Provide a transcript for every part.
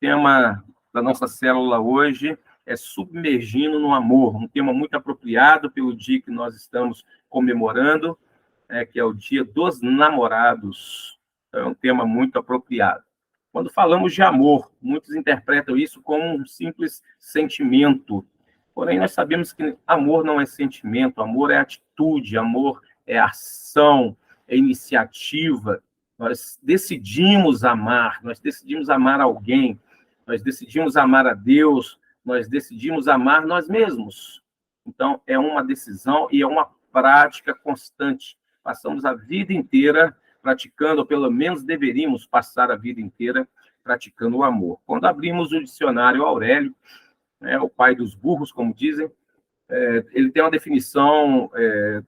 tema da nossa célula hoje é submergindo no amor, um tema muito apropriado pelo dia que nós estamos comemorando, que é o Dia dos Namorados. Então, é um tema muito apropriado. Quando falamos de amor, muitos interpretam isso como um simples sentimento. Porém, nós sabemos que amor não é sentimento, amor é atitude, amor é ação, é iniciativa. Nós decidimos amar alguém, nós decidimos amar a Deus, nós decidimos amar nós mesmos. Então, é uma decisão e é uma prática constante. Passamos a vida inteira praticando, ou pelo menos deveríamos passar a vida inteira praticando o amor. Quando abrimos o dicionário Aurélio, o pai dos burros, como dizem, ele tem uma definição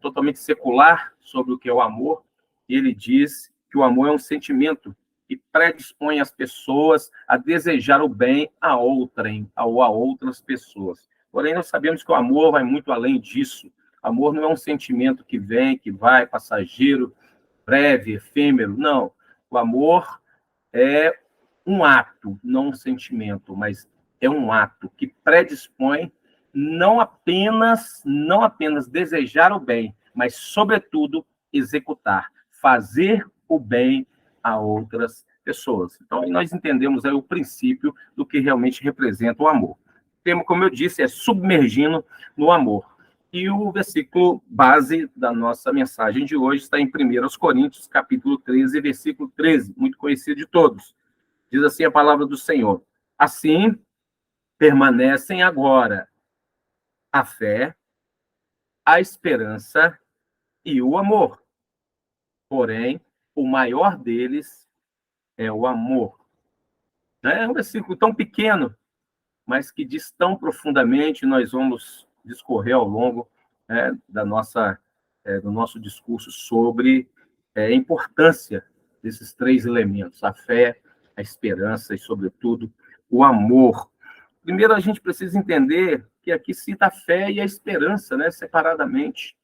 totalmente secular sobre o que é o amor, e ele diz que o amor é um sentimento que predispõe as pessoas a desejar o bem a outrem, ou a outras pessoas. Porém, nós sabemos que o amor vai muito além disso. Amor não é um sentimento que vem, que vai, passageiro, breve, efêmero. Não. O amor é um ato, não um sentimento, mas é um ato que predispõe não apenas desejar o bem, mas, sobretudo, executar, fazer o bem a outras pessoas. Então, aí nós entendemos aí o princípio do que realmente representa o amor. O tema, como eu disse, é submergindo no amor. E o versículo base da nossa mensagem de hoje está em 1 Coríntios, capítulo 13, versículo 13, muito conhecido de todos. Diz assim a palavra do Senhor: assim permanecem agora a fé, a esperança e o amor. Porém, o maior deles é o amor. É um versículo tão pequeno, mas que diz tão profundamente, nós vamos discorrer ao longo do nosso discurso sobre a importância desses três elementos: a fé, a esperança e, sobretudo, o amor. Primeiro, a gente precisa entender que aqui cita a fé e a esperança, separadamente.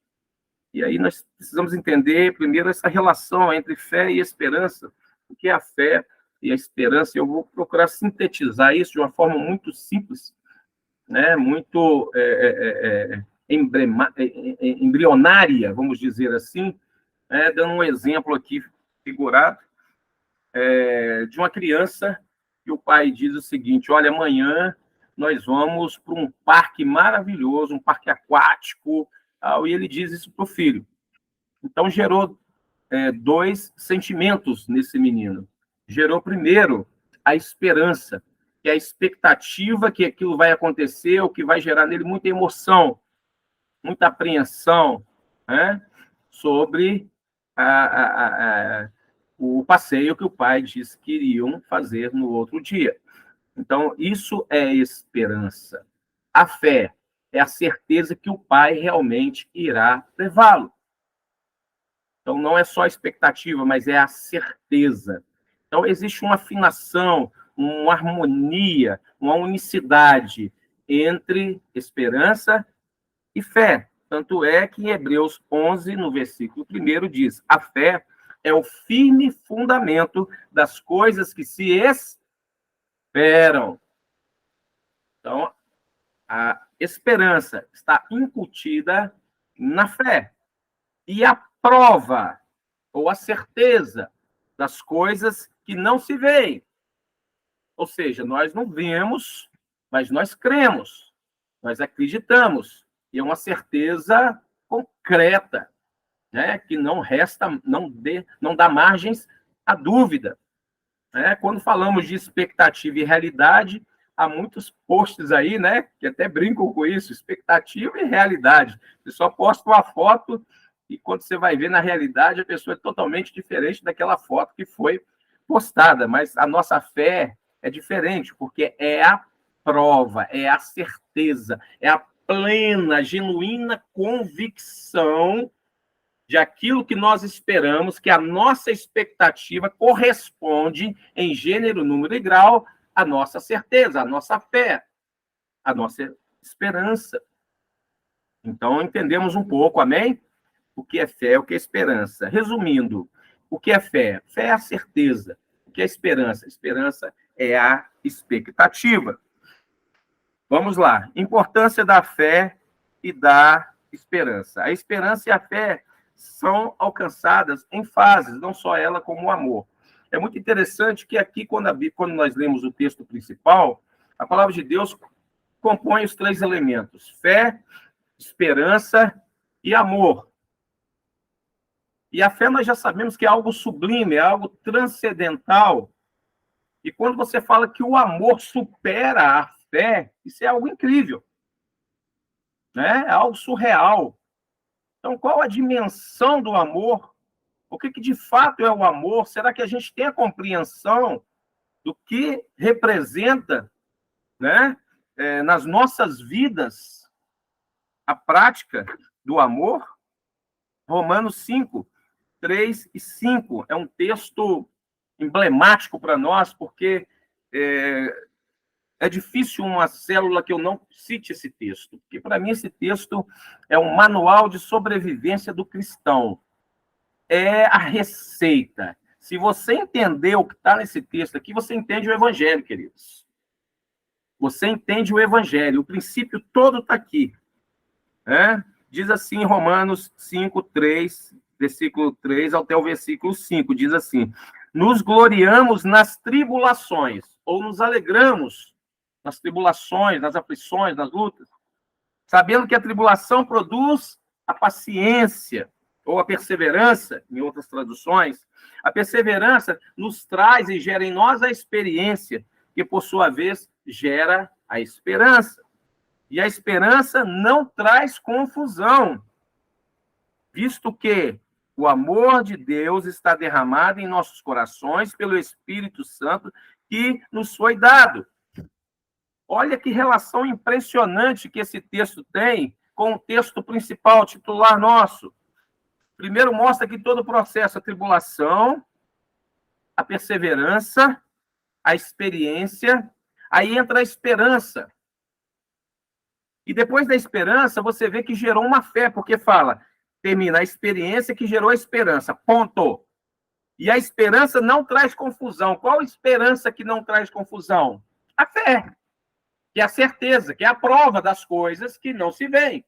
E aí nós precisamos entender, primeiro, essa relação entre fé e esperança. O que é a fé e a esperança? Eu vou procurar sintetizar isso de uma forma muito simples, muito embrionária, vamos dizer assim, dando um exemplo aqui figurado, de uma criança que o pai diz o seguinte: olha, amanhã nós vamos para um parque maravilhoso, um parque aquático, e ele diz isso para o filho. Então, gerou dois sentimentos nesse menino. Gerou, primeiro, a esperança, que é a expectativa que aquilo vai acontecer, o que vai gerar nele muita emoção, muita apreensão, sobre o passeio que o pai disse que iriam fazer no outro dia. Então, isso é esperança. A fé é a certeza que o pai realmente irá levá-lo. Então, não é só a expectativa, mas é a certeza. Então, existe uma afinação, uma harmonia, uma unicidade entre esperança e fé. Tanto é que em Hebreus 11, no versículo 1, diz: a fé é o firme fundamento das coisas que se esperam. Então, a esperança está incutida na fé. E a prova, ou a certeza, das coisas que não se veem. Ou seja, nós não vemos, mas nós cremos, nós acreditamos. E é uma certeza concreta, que não resta, não dá margens à dúvida. Quando falamos de expectativa e realidade, há muitos posts aí, que até brincam com isso: expectativa e realidade. Você só posta uma foto e quando você vai ver na realidade, a pessoa é totalmente diferente daquela foto que foi postada. Mas a nossa fé é diferente, porque é a prova, é a certeza, é a plena, genuína convicção de aquilo que nós esperamos, que a nossa expectativa corresponde em gênero, número e grau à nossa certeza, à nossa fé, à nossa esperança. Então, entendemos um pouco, amém? O que é fé, o que é esperança. Resumindo, o que é fé? Fé é a certeza. O que é esperança? Esperança é a expectativa. Vamos lá. Importância da fé e da esperança. A esperança e a fé são alcançadas em fases, não só ela como o amor. É muito interessante que aqui, quando nós lemos o texto principal, a palavra de Deus compõe os 3 elementos: fé, esperança e amor. E a fé nós já sabemos que é algo sublime, é algo transcendental. E quando você fala que o amor supera a fé, isso é algo incrível, né? É algo surreal. Então, qual a dimensão do amor? O que de fato é o amor? Será que a gente tem a compreensão do que representa, né, nas nossas vidas a prática do amor? Romanos 5, 3 e 5 é um texto emblemático para nós, porque é difícil uma célula que eu não cite esse texto, porque para mim esse texto é um manual de sobrevivência do cristão. É a receita. Se você entender o que está nesse texto aqui, você entende o evangelho, queridos. Você entende o evangelho. O princípio todo está aqui. Diz assim em Romanos 5, 3, versículo 3 até o versículo 5, diz assim: nos gloriamos nas tribulações, ou nos alegramos nas tribulações, nas aflições, nas lutas, sabendo que a tribulação produz a paciência, ou a perseverança, em outras traduções. A perseverança nos traz e gera em nós a experiência, que, por sua vez, gera a esperança. E a esperança não traz confusão, visto que o amor de Deus está derramado em nossos corações pelo Espírito Santo que nos foi dado. Olha que relação impressionante que esse texto tem com o texto principal, titular nosso. Primeiro mostra que todo o processo, a tribulação, a perseverança, a experiência, aí entra a esperança. E depois da esperança, você vê que gerou uma fé, porque fala, termina a experiência que gerou a esperança, ponto. E a esperança não traz confusão. Qual esperança que não traz confusão? A fé, que é a certeza, que é a prova das coisas que não se veem.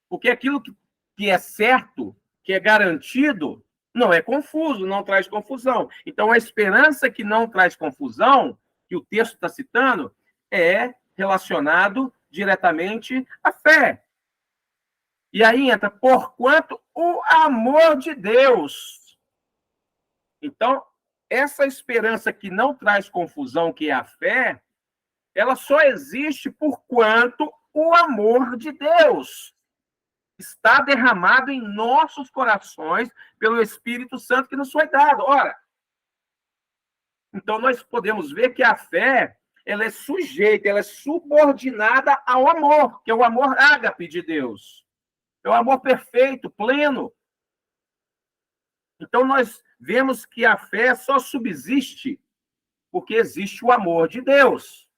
Porque aquilo que é certo, que é garantido, não é confuso, não traz confusão. Então, a esperança que não traz confusão, que o texto está citando, é relacionado diretamente à fé. E aí entra, porquanto o amor de Deus. Então, essa esperança que não traz confusão, que é a fé, ela só existe porquanto o amor de Deus está derramado em nossos corações pelo Espírito Santo que nos foi dado. Ora, então nós podemos ver que a fé, ela é sujeita, ela é subordinada ao amor, que é o amor ágape de Deus. É o amor perfeito, pleno. Então nós vemos que a fé só subsiste porque existe o amor de Deus.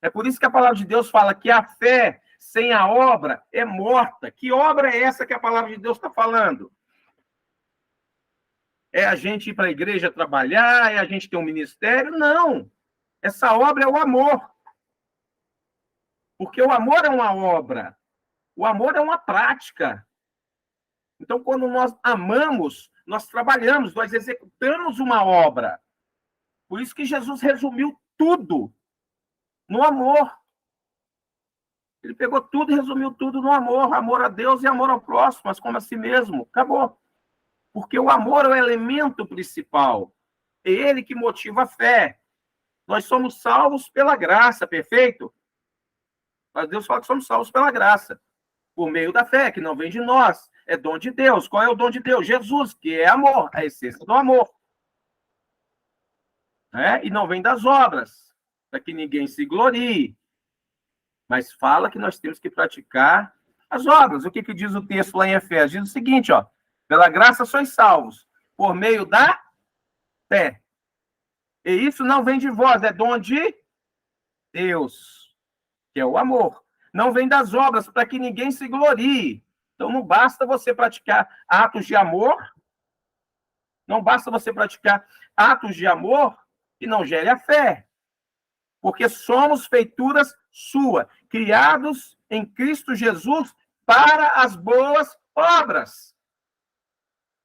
É por isso que a palavra de Deus fala que a fé sem a obra é morta. Que obra é essa que a palavra de Deus está falando? É a gente ir para a igreja trabalhar? É a gente ter um ministério? Não. Essa obra é o amor. Porque o amor é uma obra. O amor é uma prática. Então, quando nós amamos, nós trabalhamos, nós executamos uma obra. Por isso que Jesus resumiu tudo no amor. Ele pegou tudo e resumiu tudo no amor. Amor a Deus e amor ao próximo, mas como a si mesmo. Acabou. Porque o amor é o elemento principal. É ele que motiva a fé. Nós somos salvos pela graça, perfeito? Mas Deus fala que somos salvos pela graça. Por meio da fé, que não vem de nós. É dom de Deus. Qual é o dom de Deus? Jesus, que é amor. A essência do amor. E não vem das obras, para que ninguém se glorie. Mas fala que nós temos que praticar as obras. O que diz o texto lá em Efésios? Diz o seguinte, ó, pela graça sois salvos, por meio da fé. E isso não vem de vós, é dom de Deus, que é o amor. Não vem das obras, para que ninguém se glorie. Então não basta você praticar atos de amor, não basta você praticar atos de amor que não gere a fé. Porque somos feituras sua, criados em Cristo Jesus para as boas obras.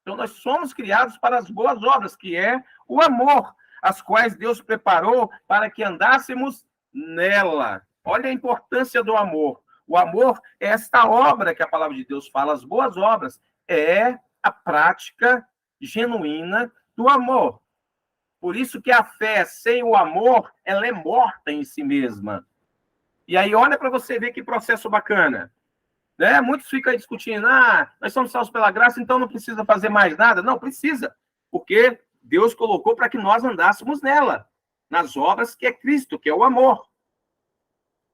Então, nós somos criados para as boas obras, que é o amor, as quais Deus preparou para que andássemos nela. Olha a importância do amor. O amor é esta obra que a palavra de Deus fala, as boas obras. É a prática genuína do amor. Por isso que a fé sem o amor, ela é morta em si mesma. E aí, olha para você ver que processo bacana. Né? Muitos ficam aí discutindo, nós somos salvos pela graça, então não precisa fazer mais nada. Não, precisa. Porque Deus colocou para que nós andássemos nela, nas obras que é Cristo, que é o amor.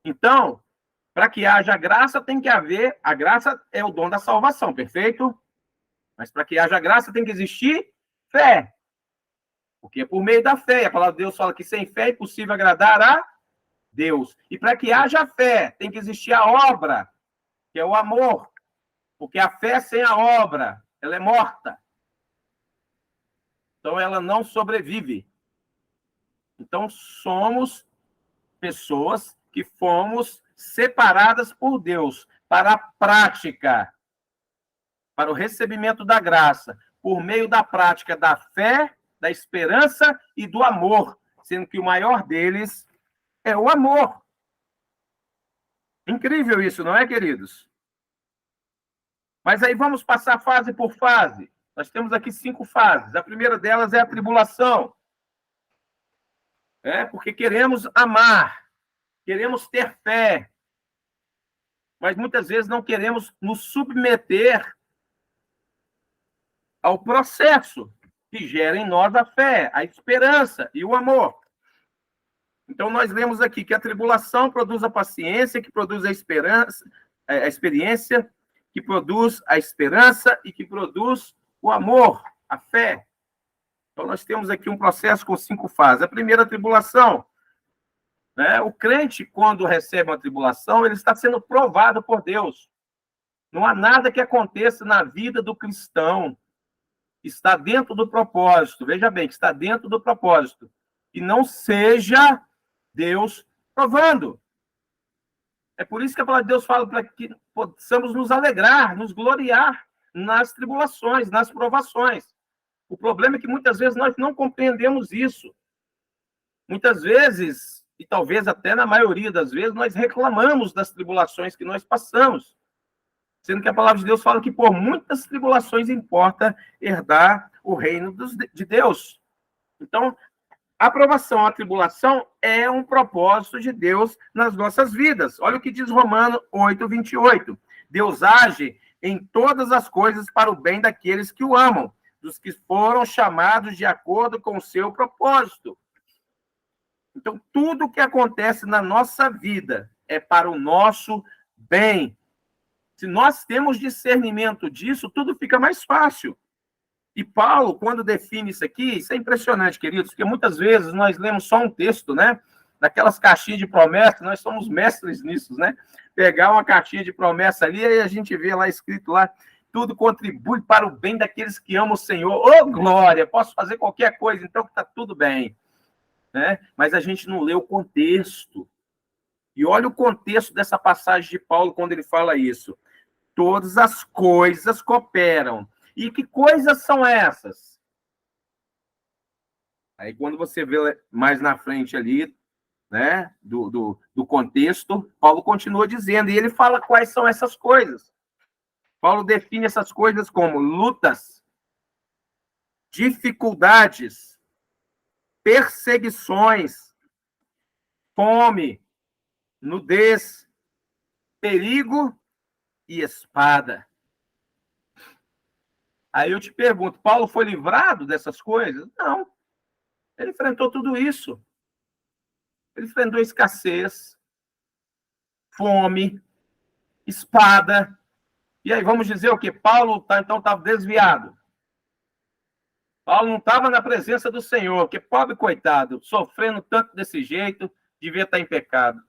Então, para que haja graça, tem que haver... A graça é o dom da salvação, perfeito? Mas para que haja graça, tem que existir fé. Porque é por meio da fé. A palavra de Deus fala que sem fé é impossível agradar a Deus. E para que haja fé, tem que existir a obra, que é o amor. Porque a fé sem a obra, ela é morta. Então, ela não sobrevive. Então, somos pessoas que fomos separadas por Deus para a prática, para o recebimento da graça, por meio da prática da fé, da esperança e do amor, sendo que o maior deles é o amor. Incrível isso, não é, queridos? Mas aí vamos passar fase por fase. Nós temos aqui 5 fases. A primeira delas é a tribulação. Porque queremos amar, queremos ter fé, mas muitas vezes não queremos nos submeter ao processo que gera em nós a fé, a esperança e o amor. Então, nós lemos aqui que a tribulação produz a paciência, que produz a esperança, a experiência, que produz a esperança e que produz o amor, a fé. Então, nós temos aqui um processo com 5 fases. A primeira, a tribulação. O crente, quando recebe uma tribulação, ele está sendo provado por Deus. Não há nada que aconteça na vida do cristão. Está dentro do propósito. Veja bem, que está dentro do propósito. E não seja Deus provando. É por isso que a palavra de Deus fala para que possamos nos alegrar, nos gloriar nas tribulações, nas provações. O problema é que muitas vezes nós não compreendemos isso. Muitas vezes, e talvez até na maioria das vezes, nós reclamamos das tribulações que nós passamos. Sendo que a palavra de Deus fala que por muitas tribulações importa herdar o reino de Deus. Então, a aprovação, a tribulação é um propósito de Deus nas nossas vidas. Olha o que diz Romanos 8:28. Deus age em todas as coisas para o bem daqueles que o amam, dos que foram chamados de acordo com o seu propósito. Então, tudo que acontece na nossa vida é para o nosso bem. Se nós temos discernimento disso, tudo fica mais fácil. E Paulo, quando define isso aqui, isso é impressionante, queridos, porque muitas vezes nós lemos só um texto, né? Daquelas caixinhas de promessa, nós somos mestres nisso, né? Pegar uma caixinha de promessa ali, aí a gente vê lá escrito lá, tudo contribui para o bem daqueles que amam o Senhor. Ô, glória, posso fazer qualquer coisa, então que está tudo bem. Né? Mas a gente não lê o contexto. E olha o contexto dessa passagem de Paulo quando ele fala isso. Todas as coisas cooperam. E que coisas são essas? Aí quando você vê mais na frente ali, né, do contexto, Paulo continua dizendo, e ele fala quais são essas coisas. Paulo define essas coisas como lutas, dificuldades, perseguições, fome, nudez, perigo e espada. Aí eu te pergunto, Paulo foi livrado dessas coisas? Não. Ele enfrentou tudo isso. Ele enfrentou escassez, fome, espada. E aí, vamos dizer o quê? Paulo, então, estava desviado. Paulo não estava na presença do Senhor, que pobre coitado, sofrendo tanto desse jeito, devia estar em pecado.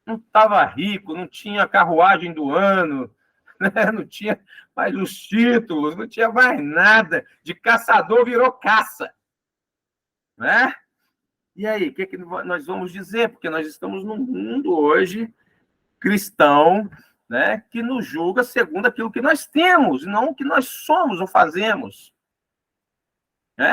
Não estava rico, não tinha carruagem do ano, né? Não tinha mais os títulos, não tinha mais nada. De caçador virou caça. Né? E aí, o que, que nós vamos dizer? Porque nós estamos num mundo hoje cristão, né, que nos julga segundo aquilo que nós temos, não o que nós somos ou fazemos.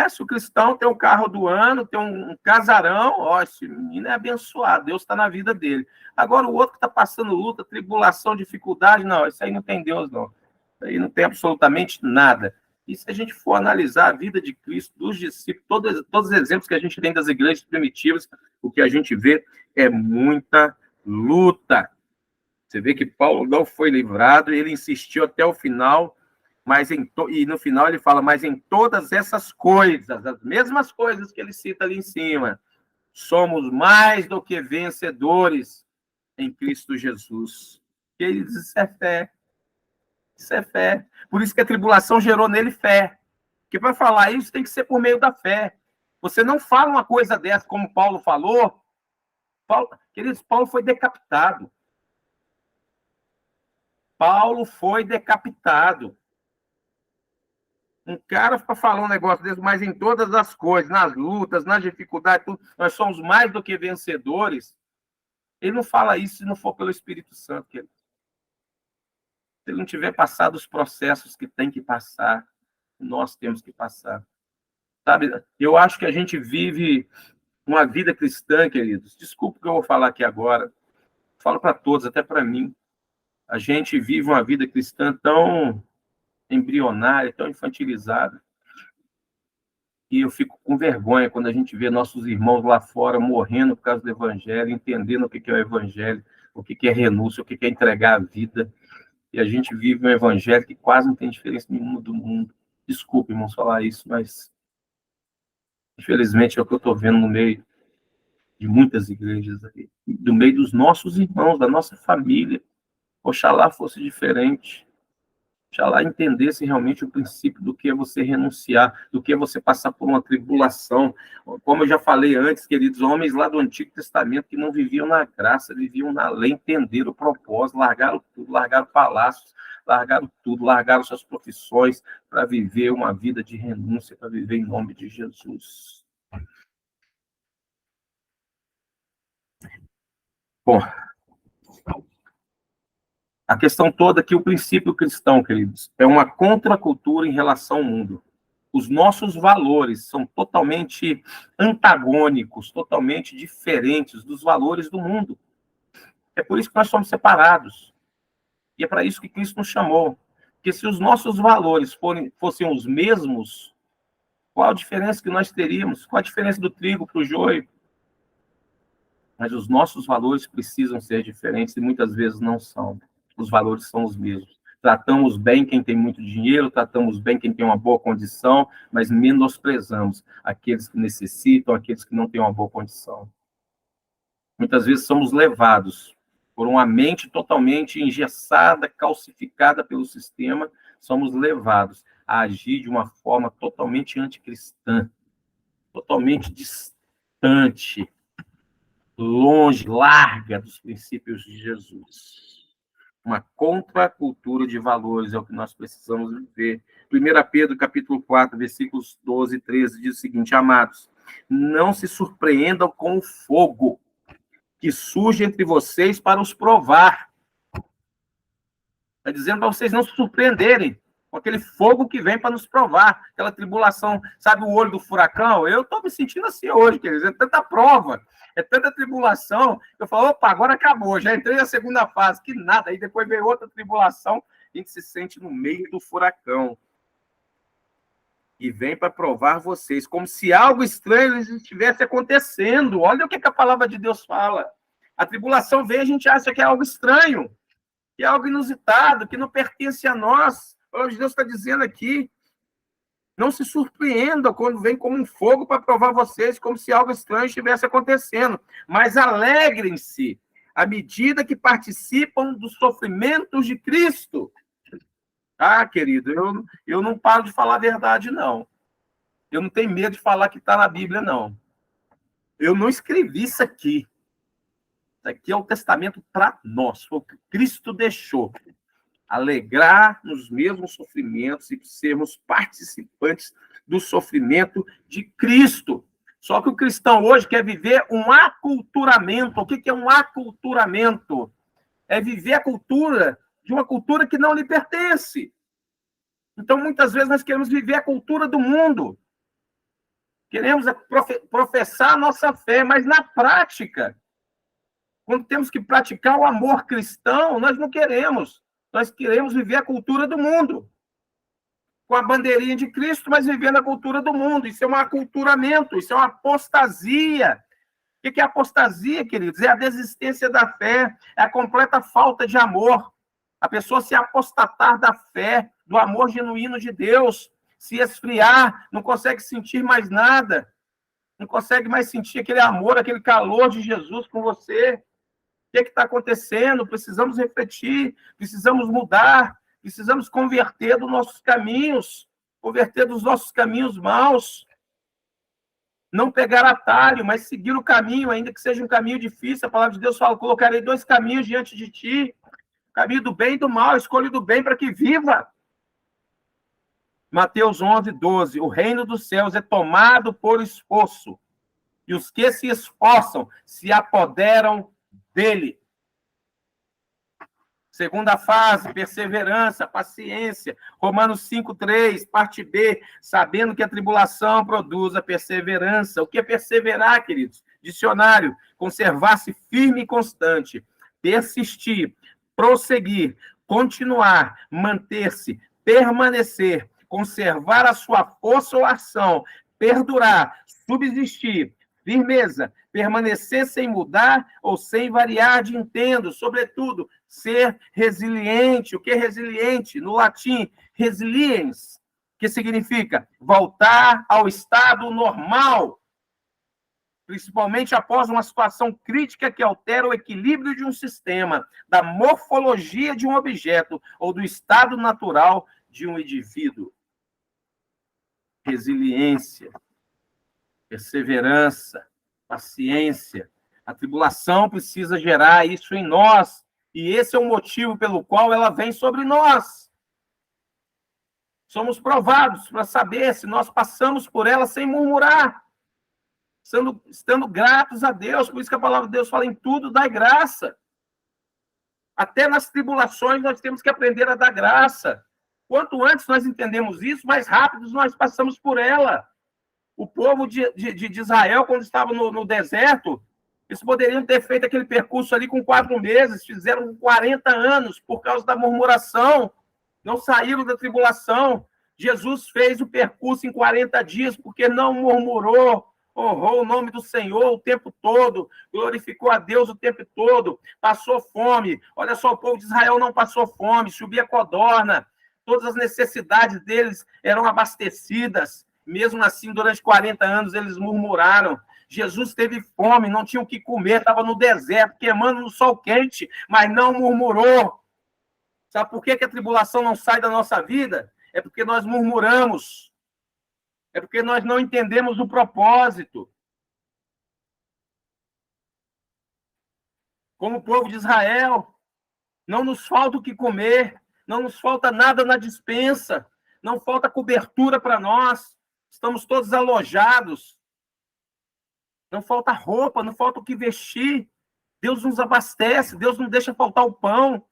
Se o cristão tem um carro do ano, tem um casarão, ó, esse menino é abençoado, Deus está na vida dele. Agora, o outro que está passando luta, tribulação, dificuldade, não, isso aí não tem Deus, não. Isso aí não tem absolutamente nada. E se a gente for analisar a vida de Cristo, dos discípulos, todos os exemplos que a gente tem das igrejas primitivas, o que a gente vê é muita luta. Você vê que Paulo não foi livrado, ele insistiu até o final, e no final ele fala, mas em todas essas coisas, as mesmas coisas que ele cita ali em cima, somos mais do que vencedores em Cristo Jesus. E ele diz, isso é fé. Isso é fé. Por isso que a tribulação gerou nele fé. Porque para falar isso tem que ser por meio da fé. Você não fala uma coisa dessa, como Paulo falou. Queridos, Paulo foi decapitado. Paulo foi decapitado. Um cara fica falando um negócio desse, mas em todas as coisas, nas lutas, nas dificuldades, tudo, nós somos mais do que vencedores. Ele não fala isso se não for pelo Espírito Santo. Se ele não tiver passado os processos que tem que passar, nós temos que passar. Sabe, eu acho que a gente vive uma vida cristã, queridos. Desculpa o que eu vou falar aqui agora. Falo para todos, até para mim. A gente vive uma vida cristã tão embrionária, tão infantilizada. E eu fico com vergonha quando a gente vê nossos irmãos lá fora morrendo por causa do evangelho, entendendo o que é o evangelho, o que é renúncia, o que é entregar a vida. E a gente vive um evangelho que quase não tem diferença nenhuma do mundo. Desculpe, irmãos, falar isso, mas infelizmente é o que eu estou vendo no meio de muitas igrejas aí, do meio dos nossos irmãos, da nossa família. Oxalá fosse diferente. Oxalá entendesse realmente o princípio do que é você renunciar, do que é você passar por uma tribulação. Como eu já falei antes, queridos, homens lá do Antigo Testamento que não viviam na graça, viviam na lei, entenderam o propósito, largaram tudo, largaram palácios, largaram tudo, largaram suas profissões para viver uma vida de renúncia, para viver em nome de Jesus. Bom, a questão toda é que o princípio cristão, queridos, é uma contracultura em relação ao mundo. Os nossos valores são totalmente antagônicos, totalmente diferentes dos valores do mundo. É por isso que nós somos separados. E é para isso que Cristo nos chamou. Porque se os nossos valores fossem os mesmos, qual a diferença que nós teríamos? Qual a diferença do trigo para o joio? Mas os nossos valores precisam ser diferentes e muitas vezes não são. Os valores são os mesmos. Tratamos bem quem tem muito dinheiro, tratamos bem quem tem uma boa condição, mas menosprezamos aqueles que necessitam, aqueles que não têm uma boa condição. Muitas vezes somos levados por uma mente totalmente engessada, calcificada pelo sistema, somos levados a agir de uma forma totalmente anticristã, totalmente distante, longe, larga dos princípios de Jesus. Uma contracultura de valores é o que nós precisamos viver. 1 Pedro, capítulo 4, versículos 12 e 13, diz o seguinte: amados, não se surpreendam com o fogo que surge entre vocês para os provar. Está dizendo para vocês não se surpreenderem com aquele fogo que vem para nos provar, aquela tribulação, sabe o olho do furacão? Eu estou me sentindo assim hoje, quer dizer, é tanta prova, é tanta tribulação, eu falo, opa, agora acabou, já entrei na segunda fase, que nada, aí depois vem outra tribulação, a gente se sente no meio do furacão. E vem para provar vocês, como se algo estranho estivesse acontecendo. Olha o que a palavra de Deus fala. A tribulação vem, a gente acha que é algo estranho, que é algo inusitado, que não pertence a nós. A palavra de Deus está dizendo aqui. Não se surpreendam quando vem como um fogo para provar vocês, como se algo estranho estivesse acontecendo. Mas alegrem-se à medida que participam dos sofrimentos de Cristo. Ah, querido, eu não paro de falar a verdade, não. Eu não tenho medo de falar que está na Bíblia, não. Eu não escrevi isso aqui. Isso aqui é o testamento para nós. Foi o que Cristo deixou. Alegrar nos mesmos sofrimentos e sermos participantes do sofrimento de Cristo. Só que o cristão hoje quer viver um aculturamento. O que é um aculturamento? É viver a cultura de uma cultura que não lhe pertence. Então, muitas vezes, nós queremos viver a cultura do mundo. Queremos professar a nossa fé, mas na prática, quando temos que praticar o amor cristão, nós não queremos. Nós queremos viver a cultura do mundo. Com a bandeirinha de Cristo, mas vivendo a cultura do mundo. Isso é um aculturamento, isso é uma apostasia. O que é apostasia, queridos? É a desistência da fé, é a completa falta de amor. A pessoa se apostatar da fé, do amor genuíno de Deus, se esfriar, não consegue sentir mais nada, não consegue mais sentir aquele amor, aquele calor de Jesus com você. O que está acontecendo? Precisamos refletir, precisamos mudar, precisamos converter dos nossos caminhos, converter dos nossos caminhos maus. Não pegar atalho, mas seguir o caminho, ainda que seja um caminho difícil. A palavra de Deus fala, colocarei 2 caminhos diante de ti, o caminho do bem e do mal, escolha do bem para que viva. Mateus 11, 12, o reino dos céus é tomado por esforço, e os que se esforçam se apoderam dele. Segunda fase, perseverança, paciência. Romanos 5:3, parte B, sabendo que a tribulação produz a perseverança. O que é perseverar, queridos? Dicionário, conservar-se firme e constante, persistir, prosseguir, continuar, manter-se, permanecer, conservar a sua força ou ação, perdurar, subsistir, firmeza, permanecer sem mudar ou sem variar de intento, sobretudo, ser resiliente. O que é resiliente? No latim, resiliens, que significa voltar ao estado normal, principalmente após uma situação crítica que altera o equilíbrio de um sistema, da morfologia de um objeto ou do estado natural de um indivíduo. Resiliência, perseverança, paciência. A tribulação precisa gerar isso em nós, e esse é o motivo pelo qual ela vem sobre nós. Somos provados para saber se nós passamos por ela sem murmurar, estando gratos a Deus. Por isso que a palavra de Deus fala, em tudo dai graça. Até nas tribulações nós temos que aprender a dar graça. Quanto antes nós entendemos isso, mais rápido nós passamos por ela. O povo de Israel, quando estava no deserto, eles poderiam ter feito aquele percurso ali com 4 meses, fizeram 40 anos por causa da murmuração, não saíram da tribulação. Jesus fez o percurso em 40 dias, porque não murmurou, honrou o nome do Senhor o tempo todo, glorificou a Deus o tempo todo, passou fome. Olha só, o povo de Israel não passou fome, subia codorna, todas as necessidades deles eram abastecidas. Mesmo assim, durante 40 anos, eles murmuraram. Jesus teve fome, não tinha o que comer, estava no deserto, queimando no sol quente, mas não murmurou. Sabe por que a tribulação não sai da nossa vida? É porque nós murmuramos. É porque nós não entendemos o propósito. Como o povo de Israel, não nos falta o que comer, não nos falta nada na despensa, não falta cobertura para nós, estamos todos alojados, não falta roupa, não falta o que vestir, Deus nos abastece, Deus não deixa faltar o pão,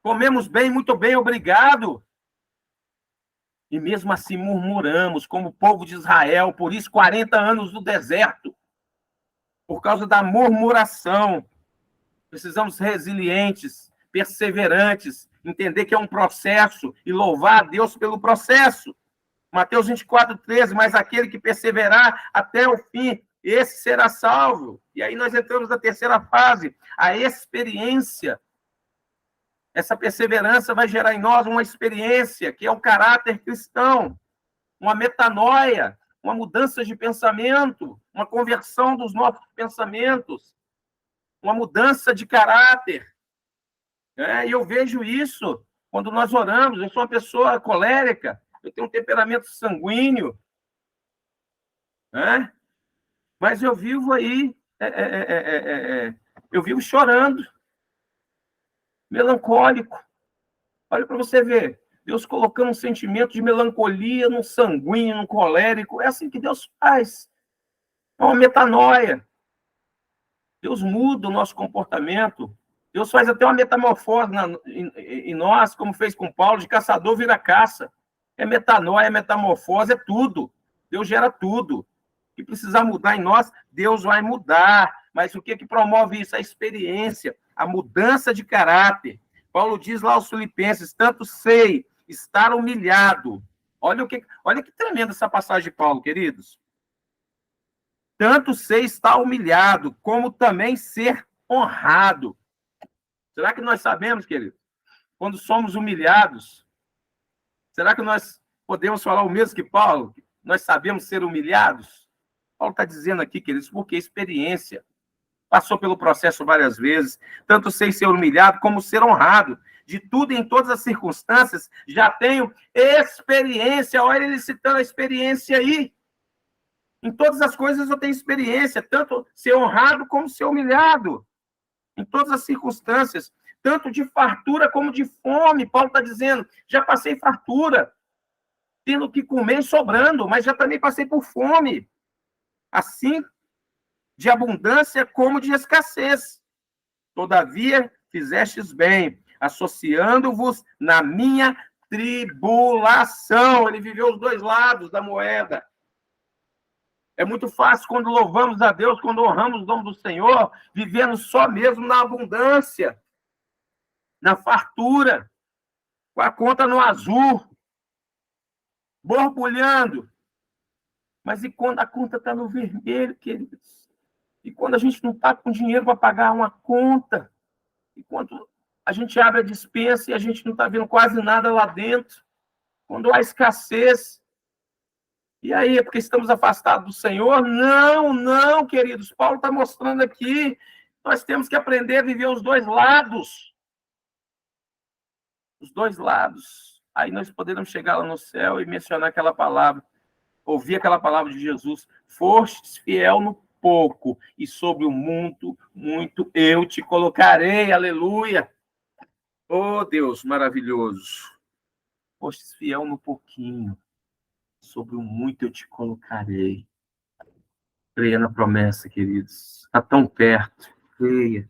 comemos bem, muito bem, obrigado. E mesmo assim murmuramos, como o povo de Israel, por isso 40 anos no deserto, por causa da murmuração. Precisamos ser resilientes, perseverantes, entender que é um processo e louvar a Deus pelo processo. Mateus 24:13, mas aquele que perseverar até o fim, esse será salvo. E aí nós entramos na terceira fase, a experiência. Essa perseverança vai gerar em nós uma experiência, que é o caráter cristão, uma metanoia, uma mudança de pensamento, uma conversão dos nossos pensamentos, uma mudança de caráter. E eu vejo isso quando nós oramos. Eu sou uma pessoa colérica, eu tenho um temperamento sanguíneo, mas eu vivo aí, eu vivo chorando, melancólico. Olha para você ver, Deus colocando um sentimento de melancolia num sanguíneo, num colérico. É assim que Deus faz. É uma metanoia. Deus muda o nosso comportamento. Deus faz até uma metamorfose em nós, como fez com Paulo, de caçador vira caça. É metanoia, é metamorfose, é tudo. Deus gera tudo. E precisar mudar em nós, Deus vai mudar. Mas o que promove isso? A experiência, a mudança de caráter. Paulo diz lá aos Filipenses, tanto sei estar humilhado. Olha que tremenda essa passagem de Paulo, queridos. Tanto sei estar humilhado, como também ser honrado. Será que nós sabemos, querido, quando somos humilhados, será que nós podemos falar o mesmo que Paulo? Nós sabemos ser humilhados? Paulo está dizendo aqui, queridos, porque experiência. Passou pelo processo várias vezes, tanto sei ser humilhado como ser honrado. De tudo e em todas as circunstâncias, já tenho experiência. Olha ele citando a experiência aí. Em todas as coisas eu tenho experiência, tanto ser honrado como ser humilhado. Em todas as circunstâncias, tanto de fartura como de fome. Paulo está dizendo, já passei fartura, tendo que comer e sobrando, mas já também passei por fome. Assim, de abundância como de escassez. Todavia, fizestes bem, associando-vos na minha tribulação. Ele viveu os dois lados da moeda. É muito fácil quando louvamos a Deus, quando honramos o nome do Senhor, vivendo só mesmo na abundância, na fartura, com a conta no azul, borbulhando. Mas e quando a conta está no vermelho, queridos? E quando a gente não está com dinheiro para pagar uma conta? E quando a gente abre a despensa e a gente não está vendo quase nada lá dentro? Quando há escassez? E aí, é porque estamos afastados do Senhor? Não, não, queridos. Paulo está mostrando aqui. Nós temos que aprender a viver os dois lados. Os dois lados. Aí nós poderemos chegar lá no céu e mencionar aquela palavra, ouvir aquela palavra de Jesus. Fostes fiel no pouco, e sobre o muito eu te colocarei. Aleluia. Oh, Deus maravilhoso. Fostes fiel no pouquinho, sobre o muito eu te colocarei. Creia na promessa, queridos. Está tão perto. Creia,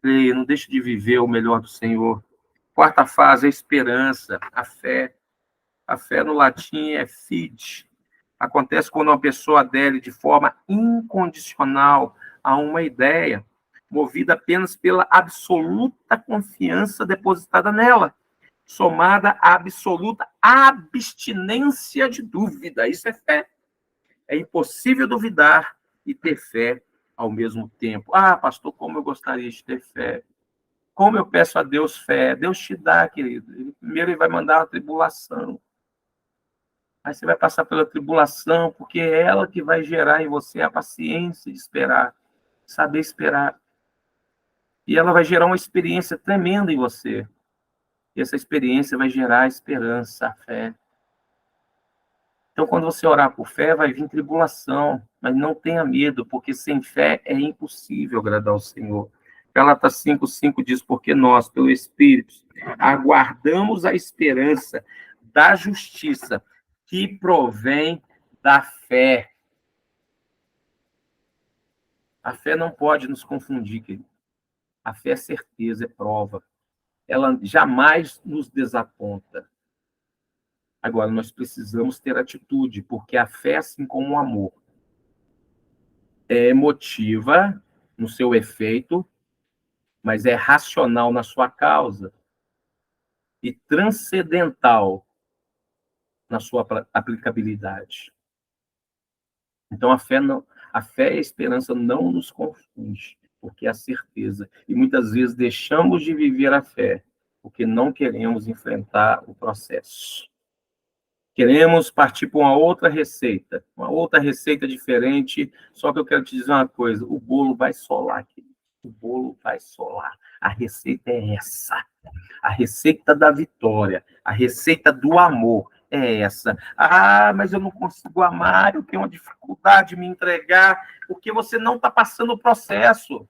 creia. Não deixe de viver o melhor do Senhor. Quarta fase, a esperança, a fé. A fé no latim é fide. Acontece quando uma pessoa adere de forma incondicional a uma ideia, movida apenas pela absoluta confiança depositada nela, somada à absoluta abstinência de dúvida. Isso é fé. É impossível duvidar e ter fé ao mesmo tempo. Ah, pastor, como eu gostaria de ter fé. Como eu peço a Deus fé. Deus te dá, querido. Primeiro ele vai mandar uma tribulação. Aí você vai passar pela tribulação, porque é ela que vai gerar em você a paciência de esperar, saber esperar. E ela vai gerar uma experiência tremenda em você. E essa experiência vai gerar a esperança, a fé. Então, quando você orar por fé, vai vir tribulação, mas não tenha medo, porque sem fé é impossível agradar ao Senhor. Gálatas 5:5 diz, porque nós, pelo Espírito, aguardamos a esperança da justiça que provém da fé. A fé não pode nos confundir, querido. A fé é certeza, é prova. Ela jamais nos desaponta. Agora, nós precisamos ter atitude, porque a fé, assim como o amor, é emotiva no seu efeito, mas é racional na sua causa e transcendental na sua aplicabilidade. Então, a fé e a esperança não nos confunde, porque é a certeza. E muitas vezes deixamos de viver a fé, porque não queremos enfrentar o processo. Queremos partir para uma outra receita diferente, só que eu quero te dizer uma coisa, o bolo vai solar, querido. O bolo vai solar. A receita é essa. A receita da vitória, a receita do amor é essa. Ah, mas eu não consigo amar, eu tenho uma dificuldade de me entregar, porque você não está passando o processo.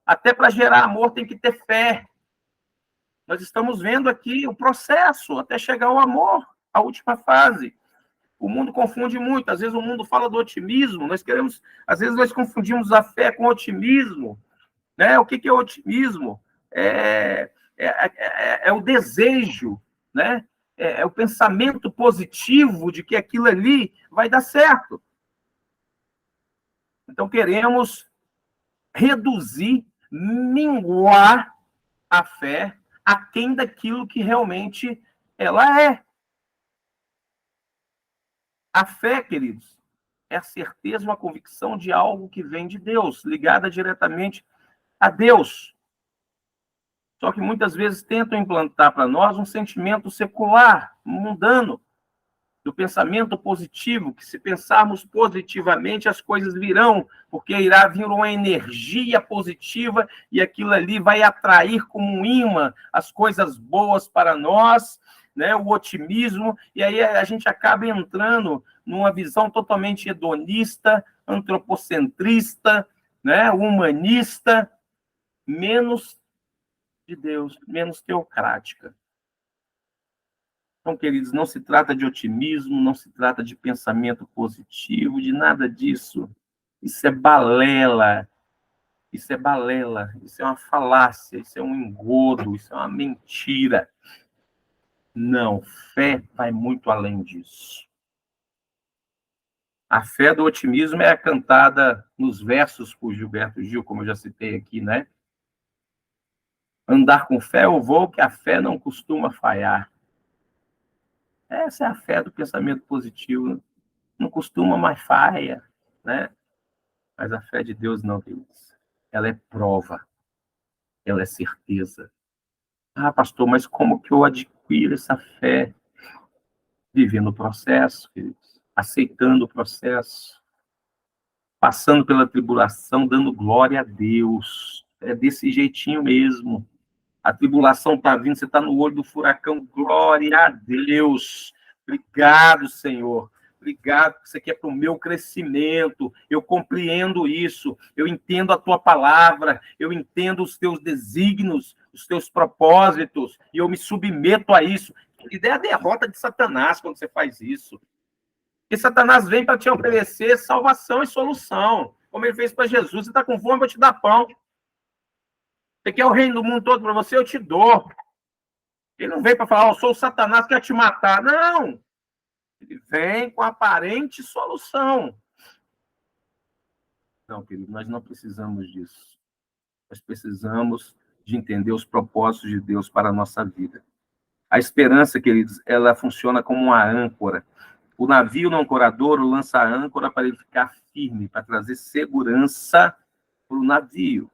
Até para gerar amor tem que ter fé. Nós estamos vendo aqui o processo até chegar ao amor, a última fase. O mundo confunde muito. Às vezes o mundo fala do otimismo. Às vezes nós confundimos a fé com otimismo, né? O que é otimismo? É o desejo, né? É o pensamento positivo de que aquilo ali vai dar certo. Então, queremos reduzir, minguar a fé aquém daquilo que realmente ela é. A fé, queridos, é a certeza, uma convicção de algo que vem de Deus, ligada diretamente a Deus. Só que muitas vezes tentam implantar para nós um sentimento secular, mundano, do pensamento positivo, que se pensarmos positivamente, as coisas virão, porque irá vir uma energia positiva e aquilo ali vai atrair como um imã as coisas boas para nós, né? O otimismo, e aí a gente acaba entrando numa visão totalmente hedonista, antropocentrista, né? Humanista, menos de Deus, menos teocrática. Então, queridos, não se trata de otimismo, não se trata de pensamento positivo, de nada disso. Isso é balela, isso é balela, isso é uma falácia, isso é um engodo, isso é uma mentira. Não, fé vai muito além disso. A fé do otimismo é cantada nos versos por Gilberto Gil, como eu já citei aqui, né? Andar com fé eu vou, que a fé não costuma falhar. Essa é a fé do pensamento positivo. Não costuma, mas falha, né? Mas a fé de Deus não, queridos. Ela é prova. Ela é certeza. Ah, pastor, mas como que eu adquiro essa fé? Vivendo o processo, queridos. Aceitando o processo. Passando pela tribulação, dando glória a Deus. É desse jeitinho mesmo. A tribulação está vindo, você está no olho do furacão. Glória a Deus. Obrigado, Senhor. Obrigado, porque isso aqui é para o meu crescimento. Eu compreendo isso. Eu entendo a tua palavra. Eu entendo os teus desígnios, os teus propósitos. E eu me submeto a isso. Ideia é a derrota de Satanás quando você faz isso. Porque Satanás vem para te oferecer salvação e solução. Como ele fez para Jesus. Você está com fome, eu vou te dar pão. Você quer o reino do mundo todo para você? Eu te dou. Ele não vem para falar, eu sou o Satanás que quer te matar. Não. Ele vem com aparente solução. Não, querido, nós não precisamos disso. Nós precisamos de entender os propósitos de Deus para a nossa vida. A esperança, queridos, ela funciona como uma âncora. O navio no ancoradouro lança a âncora para ele ficar firme, para trazer segurança para o navio.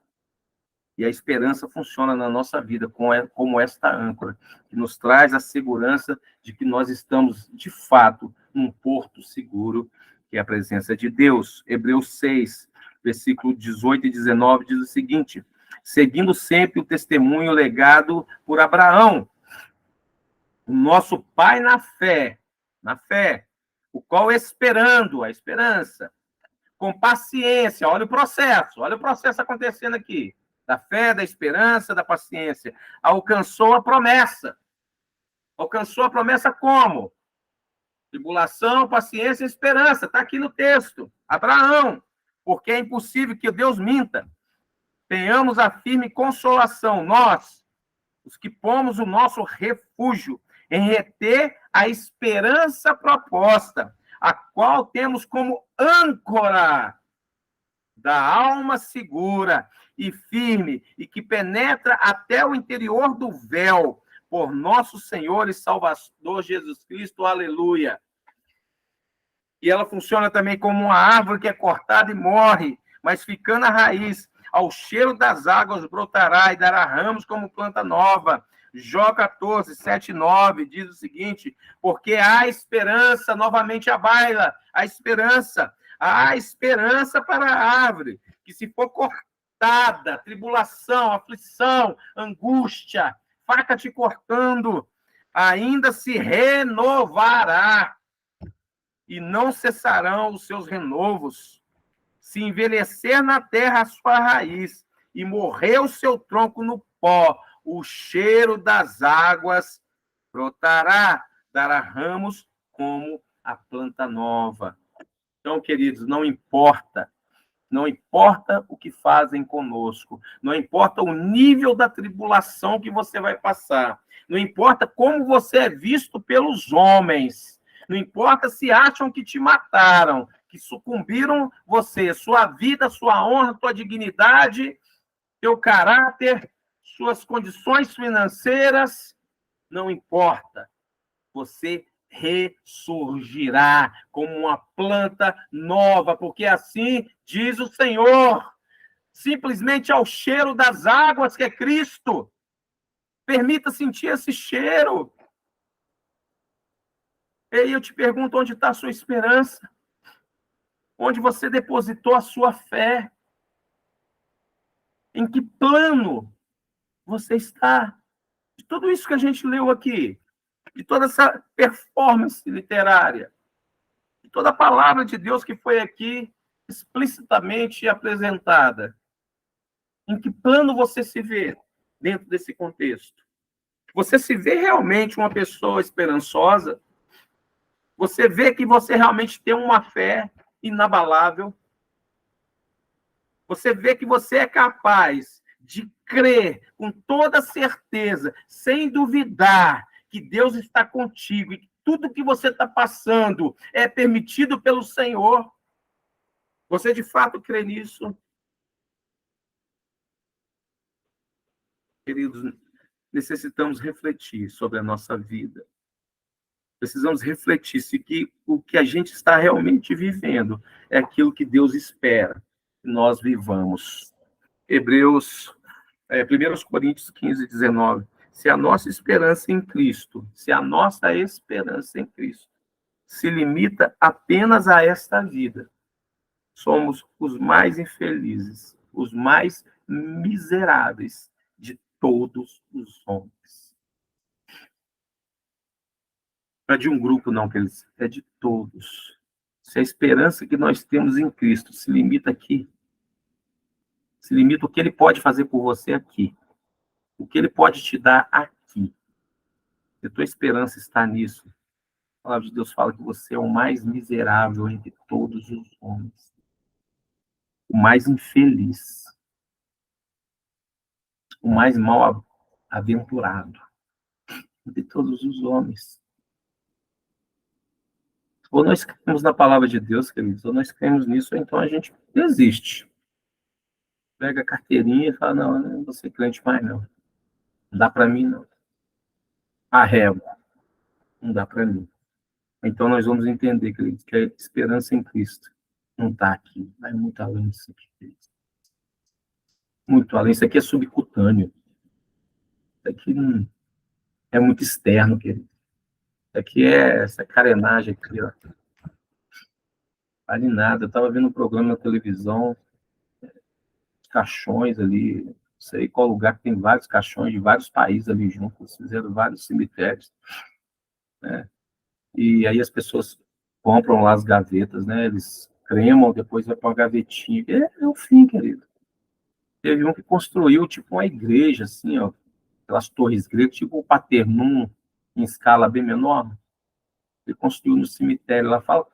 E a esperança funciona na nossa vida como esta âncora, que nos traz a segurança de que nós estamos, de fato, num porto seguro, que é a presença de Deus. Hebreus 6, versículo 18 e 19, diz o seguinte: seguindo sempre o testemunho legado por Abraão, o nosso pai na fé, o qual esperando, a esperança, com paciência, olha o processo acontecendo aqui, da fé, da esperança, da paciência, alcançou a promessa. Alcançou a promessa como? Tribulação, paciência e esperança. Está aqui no texto. Abraão, porque é impossível que Deus minta. Tenhamos a firme consolação, nós, os que pomos o nosso refúgio em reter a esperança proposta, a qual temos como âncora da alma segura e firme, e que penetra até o interior do véu, por nosso Senhor e Salvador Jesus Cristo, aleluia. E ela funciona também como uma árvore que é cortada e morre, mas ficando a raiz, ao cheiro das águas brotará e dará ramos como planta nova. Jó 14, 7 e 9 diz o seguinte: porque há esperança, novamente a baila, a esperança. Há esperança para a árvore, que se for cortada, tribulação, aflição, angústia, faca te cortando, ainda se renovará, e não cessarão os seus renovos. Se envelhecer na terra a sua raiz, e morrer o seu tronco no pó, o cheiro das águas brotará, dará ramos como a planta nova. Então, queridos, não importa o que fazem conosco, não importa o nível da tribulação que você vai passar, não importa como você é visto pelos homens, não importa se acham que te mataram, que sucumbiram você, sua vida, sua honra, sua dignidade, seu caráter, suas condições financeiras, não importa. Você ressurgirá como uma planta nova, porque assim diz o Senhor. Simplesmente ao cheiro das águas, que é Cristo. Permita sentir esse cheiro. E aí eu te pergunto, onde está a sua esperança? Onde você depositou a sua fé? Em que plano você está? De tudo isso que a gente leu aqui, de toda essa performance literária, de toda a palavra de Deus que foi aqui explicitamente apresentada. Em que plano você se vê dentro desse contexto? Você se vê realmente uma pessoa esperançosa? Você vê que você realmente tem uma fé inabalável? Você vê que você é capaz de crer com toda certeza, sem duvidar, que Deus está contigo e que tudo que você está passando é permitido pelo Senhor? Você de fato crê nisso? Queridos, necessitamos refletir sobre a nossa vida. Precisamos refletir se o que a gente está realmente vivendo é aquilo que Deus espera que nós vivamos. Hebreus, 1 Coríntios 15, 19. Se a nossa esperança em Cristo, se limita apenas a esta vida, somos os mais infelizes, os mais miseráveis de todos os homens. Não é de um grupo, não, queridos, é de todos. Se a esperança que nós temos em Cristo se limita aqui, se limita o que Ele pode fazer por você aqui, o que Ele pode te dar aqui. Se a tua esperança está nisso, a palavra de Deus fala que você é o mais miserável entre todos os homens, o mais infeliz, o mais mal aventurado entre todos os homens. Ou nós cremos na palavra de Deus, queridos, ou nós cremos nisso, ou então a gente desiste. Pega a carteirinha e fala, não, eu não vou ser crente mais, não. Não dá para mim, não. Arrego. Não dá para mim. Então nós vamos entender, queridos, que a esperança em Cristo não está aqui. Vai muito além disso aqui, queridos. Muito além. Isso aqui é subcutâneo. Isso aqui não é muito externo, querido. Isso aqui é essa carenagem aqui, ó. Vale nada. Eu estava vendo um programa na televisão, caixões ali, não sei qual lugar que tem vários caixões de vários países ali juntos, fizeram vários cemitérios, né? E aí as pessoas compram lá as gavetas, né? Eles cremam, depois vai para uma gavetinha. É o fim, querido. Teve um que construiu tipo uma igreja, assim, ó, aquelas torres gregas, tipo o Paternum, em escala bem menor. Ele construiu no cemitério lá. Fala,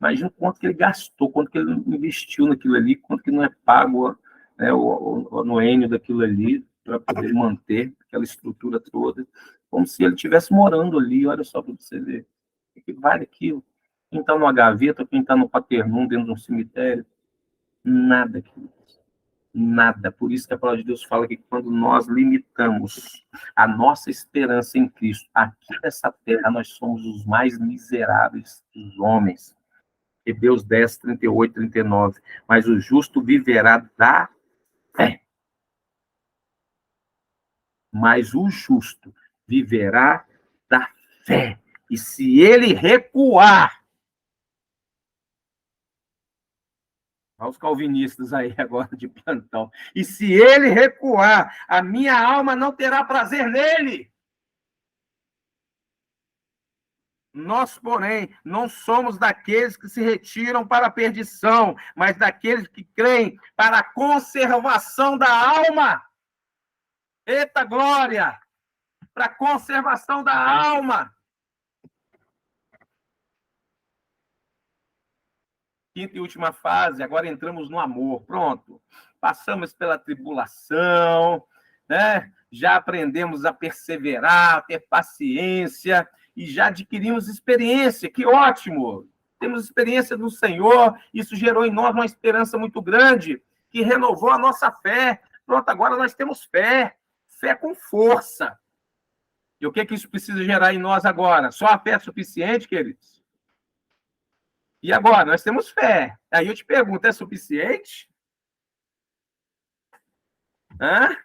imagina quanto que ele gastou, quanto que ele investiu naquilo ali, quanto que não é pago, né, o anuênio daquilo ali para poder manter aquela estrutura toda, como se ele estivesse morando ali. Olha só para você ver. O que vale aquilo? Quem está numa gaveta, quem está no Paternum, dentro de um cemitério, nada aquilo. Nada. Por isso que a palavra de Deus fala que quando nós limitamos a nossa esperança em Cristo, aqui nessa terra nós somos os mais miseráveis dos homens. Hebreus 10, 38, 39. Mas o justo viverá da fé. Mas o justo viverá da fé. E se ele recuar, olha os calvinistas aí agora de plantão. E se ele recuar, a minha alma não terá prazer nele. Nós, porém, não somos daqueles que se retiram para a perdição, mas daqueles que creem para a conservação da alma. Eita glória! Para a conservação da alma. quinta e última fase, agora entramos no amor. Pronto. Passamos pela tribulação, né? Já aprendemos a perseverar, a ter paciência e já adquirimos experiência. Que ótimo! Temos experiência do Senhor, isso gerou em nós uma esperança muito grande, que renovou a nossa fé. Pronto, agora nós temos fé, fé com força. E o que isso precisa gerar em nós agora? Só a fé é suficiente, queridos? E agora? Nós temos fé. Aí eu te pergunto, é suficiente? Hã?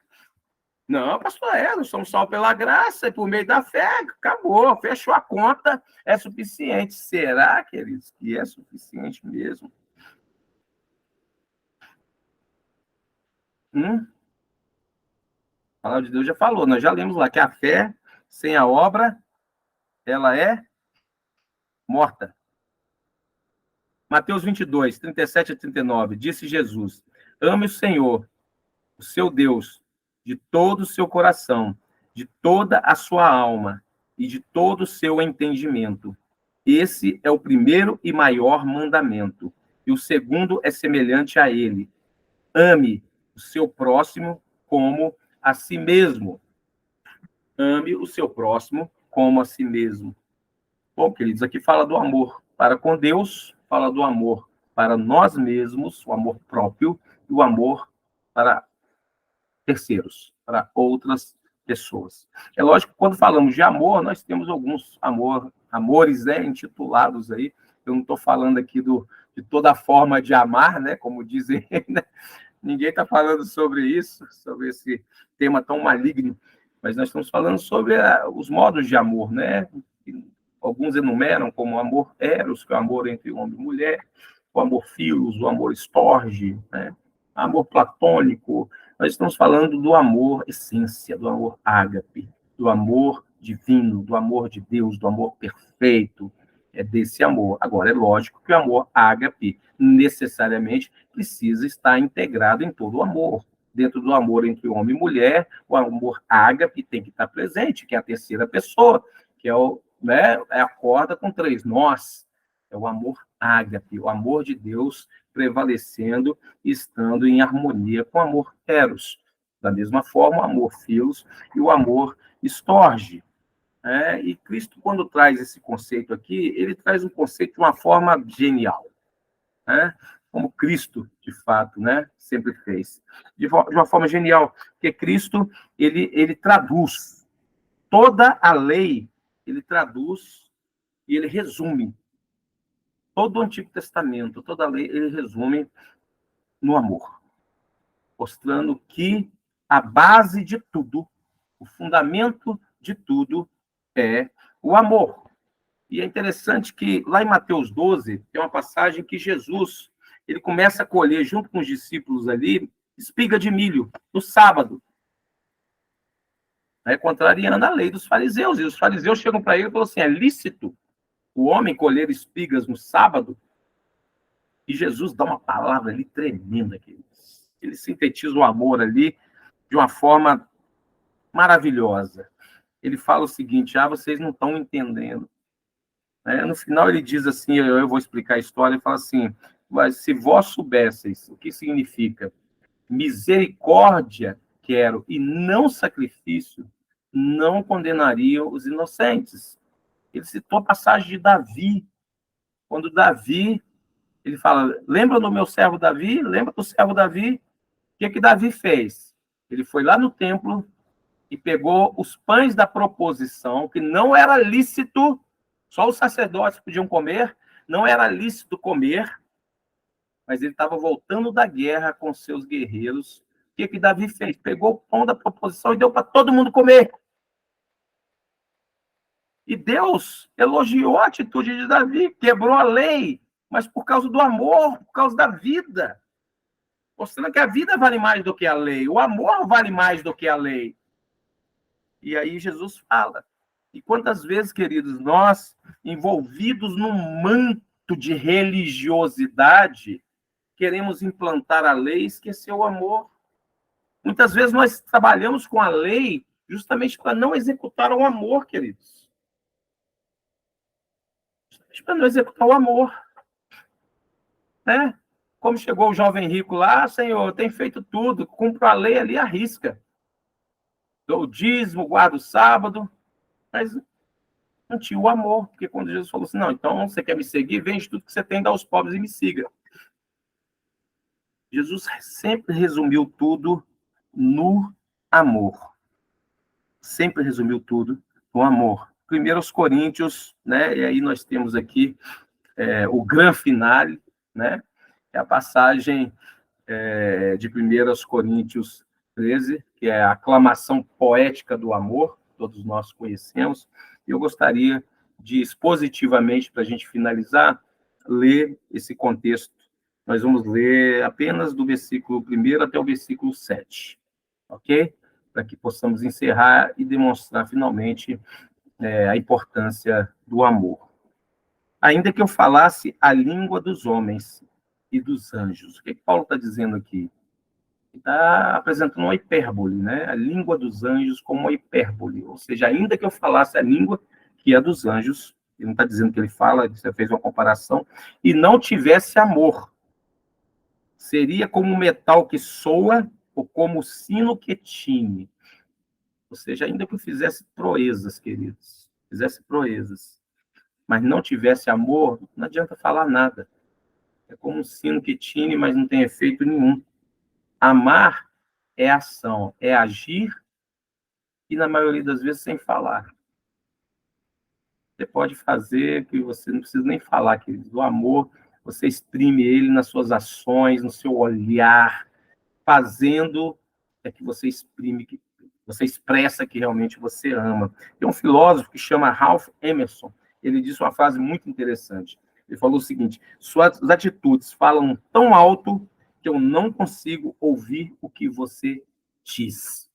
Não, pastor, nós somos salvos pela graça e por meio da fé, acabou, fechou a conta, é suficiente. Será, queridos, que é suficiente mesmo? A palavra de Deus já falou, nós já lemos lá que a fé sem a obra, ela é morta. Mateus 22, 37 a 39, disse Jesus, ame o Senhor, o seu Deus, de todo o seu coração, de toda a sua alma e de todo o seu entendimento. Esse é o primeiro e maior mandamento. E o segundo é semelhante a ele. Ame o seu próximo como a si mesmo. Ame o seu próximo como a si mesmo. Bom, queridos, aqui fala do amor para com Deus, fala do amor para nós mesmos, o amor próprio, e o amor para terceiros, para outras pessoas. É lógico que quando falamos de amor, nós temos alguns amores, né, intitulados aí. Eu não estou falando aqui de toda forma de amar, né, como dizem, né? Ninguém está falando sobre isso, sobre esse tema tão maligno, mas nós estamos falando sobre os modos de amor, né? Alguns enumeram como o amor eros, que é o amor entre homem e mulher, o amor filos, o amor storge, né? Amor platônico. Nós estamos falando do amor essência, do amor ágape, do amor divino, do amor de Deus, do amor perfeito, desse amor. Agora, é lógico que o amor ágape necessariamente precisa estar integrado em todo o amor. Dentro do amor entre homem e mulher, o amor ágape tem que estar presente, que é a terceira pessoa, que é é a corda com três nós. É o amor ágape, o amor de Deus prevalecendo e estando em harmonia com o amor eros. Da mesma forma, o amor filos e o amor storge. E Cristo, quando traz esse conceito aqui, ele traz um conceito de uma forma genial, né? Como Cristo, de fato, né, sempre fez. De uma forma genial, porque Cristo, ele traduz toda a lei, ele traduz e ele resume todo o Antigo Testamento, toda a lei, ele resume no amor, mostrando que a base de tudo, o fundamento de tudo é o amor. E é interessante que lá em Mateus 12, tem uma passagem que Jesus, ele começa a colher, junto com os discípulos ali, espiga de milho, no sábado. Contrariando a lei dos fariseus. E os fariseus chegam para ele e falam assim, é lícito o homem colher espigas no sábado? E Jesus dá uma palavra ali tremenda. Ele sintetiza o amor ali de uma forma maravilhosa. Ele fala o seguinte, vocês não estão entendendo. No final ele diz assim, eu vou explicar a história, ele fala assim, mas se vós soubesseis o que significa misericórdia quero e não sacrifício, não condenariam os inocentes. Ele citou a passagem de Davi, quando Davi, ele fala, lembra do meu servo Davi? Lembra do servo Davi? O que Davi fez? Ele foi lá no templo e pegou os pães da proposição, que não era lícito, só os sacerdotes podiam comer, não era lícito comer, mas ele estava voltando da guerra com seus guerreiros. O que Davi fez? Pegou o pão da proposição e deu para todo mundo comer. E Deus elogiou a atitude de Davi, quebrou a lei, mas por causa do amor, por causa da vida. Mostrando que a vida vale mais do que a lei, o amor vale mais do que a lei. E aí Jesus fala. E quantas vezes, queridos, nós, envolvidos num manto de religiosidade, queremos implantar a lei e esquecer o amor. Muitas vezes nós trabalhamos com a lei justamente para não executar o amor, queridos. Justamente para não executar o amor. né? Como chegou o jovem rico lá, Senhor, tem feito tudo, cumpro a lei ali à risca. Dou o dízimo, guardo o sábado, mas não tinha o amor, porque quando Jesus falou assim, não, então você quer me seguir, vende tudo que você tem, dá aos pobres e me siga. Jesus sempre resumiu tudo no amor. Sempre resumiu tudo no amor. Primeiro aos Coríntios, né? E aí nós temos aqui o grande finale, né? É a passagem de 1 aos Coríntios 13, que é a aclamação poética do amor, todos nós conhecemos. E eu gostaria de, expositivamente, para a gente finalizar, ler esse contexto. Nós vamos ler apenas do versículo 1 até o versículo 7, ok? Para que possamos encerrar e demonstrar, finalmente, a importância do amor. Ainda que eu falasse a língua dos homens e dos anjos. O que Paulo está dizendo aqui? Está apresentando uma hipérbole, né? A língua dos anjos como uma hipérbole. Ou seja, ainda que eu falasse a língua que é dos anjos, ele não está dizendo que ele fala, você fez uma comparação, e não tivesse amor, seria como um metal que soa ou como o sino que tine. Ou seja, ainda que eu fizesse proezas, queridos, fizesse proezas, mas não tivesse amor, não adianta falar nada. É como um sino que tine, mas não tem efeito nenhum. Amar é ação, é agir, e na maioria das vezes sem falar. Você pode fazer que você não precisa nem falar, querido. O amor, você exprime ele nas suas ações, no seu olhar, fazendo é que você exprime, que você expressa que realmente você ama. Tem um filósofo que chama Ralph Emerson, ele disse uma frase muito interessante. Ele falou o seguinte: suas atitudes falam tão alto que eu não consigo ouvir o que você diz.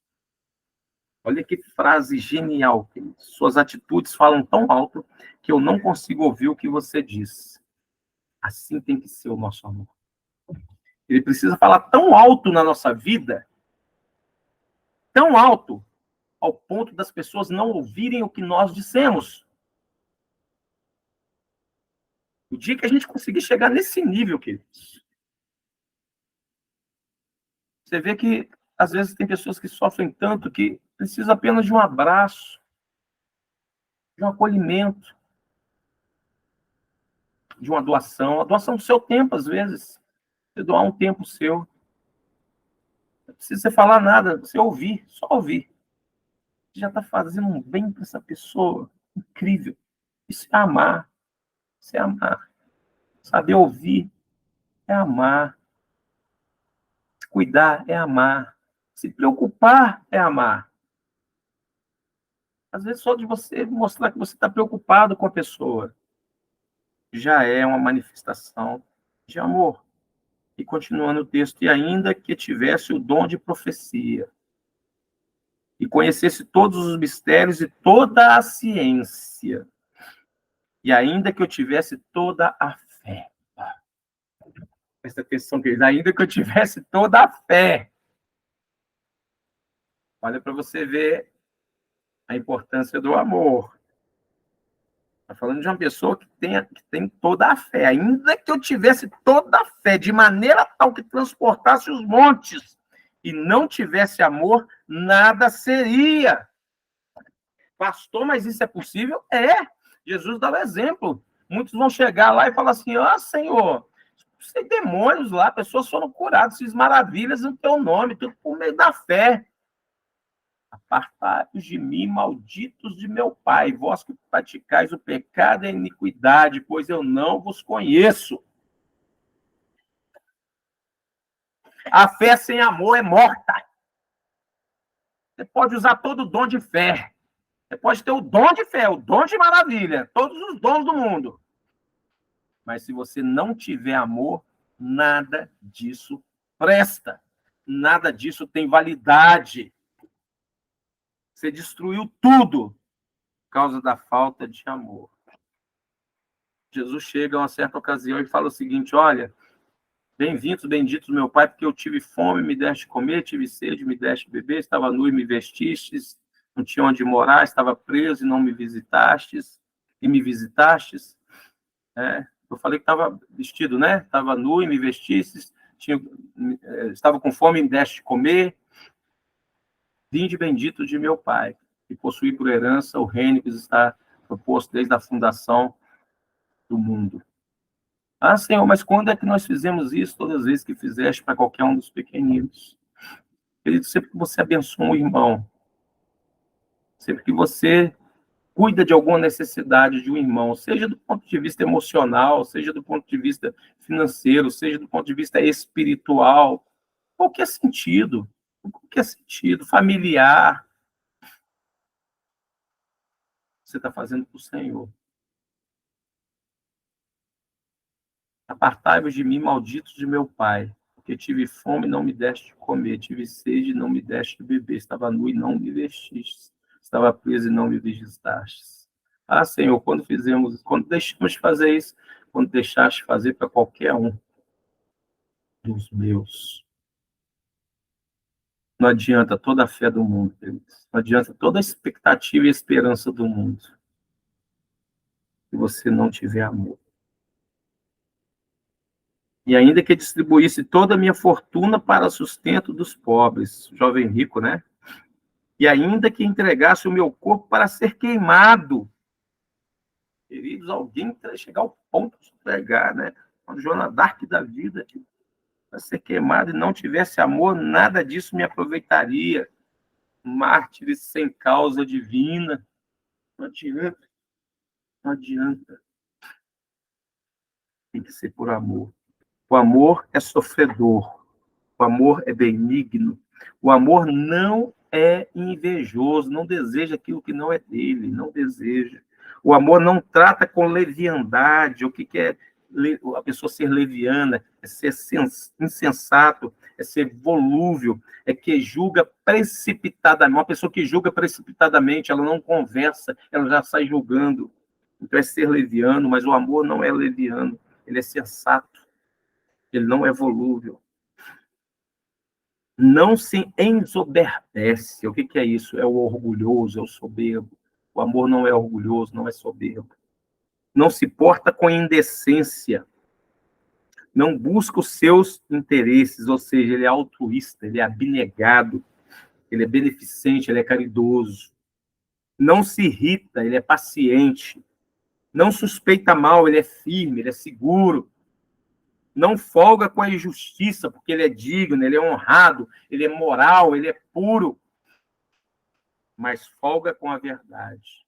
Olha que frase genial, querido. Suas atitudes falam tão alto que eu não consigo ouvir o que você diz. Assim tem que ser o nosso amor. Ele precisa falar tão alto na nossa vida, tão alto, ao ponto das pessoas não ouvirem o que nós dissemos. O dia que a gente conseguir chegar nesse nível, queridos, você vê que, às vezes, tem pessoas que sofrem tanto que precisam apenas de um abraço, de um acolhimento, de uma doação. A doação do seu tempo, às vezes. Você doar um tempo seu. Não precisa você falar nada, você ouvir, só ouvir. Você já está fazendo um bem para essa pessoa. Incrível. Isso é amar. Isso é amar. Saber ouvir é amar. Se cuidar é amar. Se preocupar é amar. Às vezes, só de você mostrar que você está preocupado com a pessoa já é uma manifestação de amor. E continuando o texto, e ainda que tivesse o dom de profecia, e conhecesse todos os mistérios e toda a ciência, e ainda que eu tivesse toda a fé. Presta atenção, querido, ainda que eu tivesse toda a fé. Olha para você ver a importância do amor. Está falando de uma pessoa que tem toda a fé. Ainda que eu tivesse toda a fé, de maneira tal que transportasse os montes, e não tivesse amor, nada seria. Pastor, mas isso é possível? É. Jesus dá o exemplo. Muitos vão chegar lá e falar assim: ó, Senhor, tem demônios lá, pessoas foram curadas, fiz maravilhas no teu nome, tudo por meio da fé. Apartai-vos de mim, malditos de meu Pai, vós que praticais o pecado e a iniquidade, pois eu não vos conheço. A fé sem amor é morta. Você pode usar todo o dom de fé. Você pode ter o dom de fé, o dom de maravilha, todos os dons do mundo. Mas se você não tiver amor, nada disso presta. Nada disso tem validade. Você destruiu tudo por causa da falta de amor. Jesus chega a uma certa ocasião e fala o seguinte: olha, bem-vindos, benditos meu Pai, porque eu tive fome, me deste comer, tive sede, me deste beber, estava nu e me vestistes, não tinha onde morar, estava preso e não me visitastes, e me visitastes. Eu falei que estava vestido, né? Estava nu e me vestisses, estava com fome e me deste de comer. Vinde bendito de meu Pai, e possuí por herança o reino que está proposto desde a fundação do mundo. Ah, Senhor, mas quando é que nós fizemos isso? Todas as vezes que fizeste para qualquer um dos pequeninos. Querido, sempre que você abençoa um irmão, sempre que você cuida de alguma necessidade de um irmão, seja do ponto de vista emocional, seja do ponto de vista financeiro, seja do ponto de vista espiritual, qualquer sentido, familiar, você está fazendo para o Senhor. Apartai-vos de mim, malditos de meu Pai, porque tive fome e não me deste de comer, tive sede e não me deste de beber, estava nu e não me vestiste, estava preso e não me visitaste. Ah, Senhor, quando deixamos de fazer isso, quando deixaste fazer para qualquer um dos meus. Não adianta toda a fé do mundo, queridos. Não adianta toda a expectativa e esperança do mundo, se você não tiver amor. E ainda que distribuísse toda a minha fortuna para sustento dos pobres, jovem rico, né? E ainda que entregasse o meu corpo para ser queimado. Queridos, alguém chegar ao ponto de entregar, né? Uma Joana d'Arc da vida, para ser queimado e não tivesse amor, nada disso me aproveitaria. Mártires sem causa divina. Não adianta. Não adianta. Tem que ser por amor. O amor é sofredor. O amor é benigno. O amor não é invejoso, não deseja aquilo que não é dele, não deseja. O amor não trata com leviandade. O que é a pessoa ser leviana? É ser insensato, é ser volúvel, é que julga precipitadamente. Uma pessoa que julga precipitadamente, ela não conversa, ela já sai julgando. Então é ser leviano, mas o amor não é leviano, ele é sensato, ele não é volúvel. Não se ensoberbece. O que é isso? É o orgulhoso, é o soberbo. O amor não é orgulhoso, não é soberbo. Não se porta com indecência. Não busca os seus interesses, ou seja, ele é altruísta, ele é abnegado, ele é beneficente, ele é caridoso. Não se irrita, ele é paciente. Não suspeita mal, ele é firme, ele é seguro. Não folga com a injustiça, porque ele é digno, ele é honrado, ele é moral, ele é puro. Mas folga com a verdade.